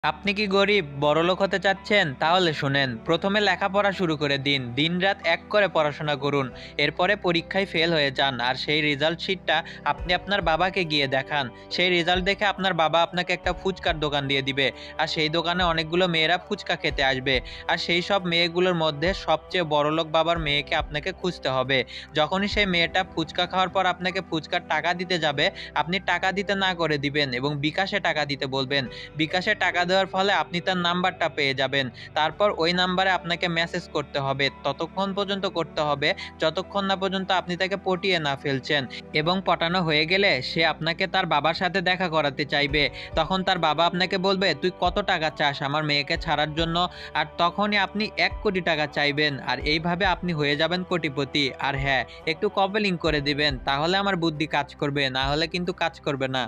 আপনি কি গরিব, বড়লোক হতে চাচ্ছেন? তাহলে শোনেন। প্রথমে লেখাপড়া শুরু করে দিন। দিনরাত এক করে পড়াশোনা করুন। এরপরে পরীক্ষায় ফেল হয়ে যান। আর সেই রেজাল্ট শিটটা আপনি আপনার বাবাকে গিয়ে দেখান। সেই রেজাল্ট দেখে আপনার বাবা আপনাকে একটা ফুচকার দোকান দিয়ে দিবে। আর সেই দোকানে অনেকগুলো মেয়েরা ফুচকা খেতে আসবে। আর সেই সব মেয়েগুলোর মধ্যে সবচেয়ে বড়লোক বাবার মেয়েকে আপনাকে খুঁজতে হবে। যখনই সেই মেয়েটা ফুচকা খাওয়ার পর আপনাকে ফুচকার টাকা দিতে যাবে, আপনি টাকা দিতে না করে দিবেন এবং বিকাশে টাকা দিতে বলবেন। বিকাশে টাকা দেওয়ার ফলে আপনি তার নাম্বারটা পেয়ে যাবেন। তারপর ওই নাম্বারে আপনাকে মেসেজ করতে হবে। ততক্ষণ পর্যন্ত করতে হবে যতক্ষণ না পর্যন্ত আপনি তাকে পটিয়ে না ফেলছেন, এবং পটানো হয়ে গেলে সে আপনাকে তার বাবার সাথে দেখা করাতে চাইবে। তখন তার বাবা আপনাকে বলবে, তুই কত টাকা চাস আমার মেয়েকে ছাড়ার জন্য? আর তখনই আপনি 1 কোটি টাকা চাইবেন। আর এইভাবে আপনি হয়ে যাবেন কোটিপতি। আর হ্যাঁ, একটু কপলিং করে দিবেন, তাহলে আমার বুদ্ধি কাজ করবে, না হলে কিন্তু কাজ করবে না।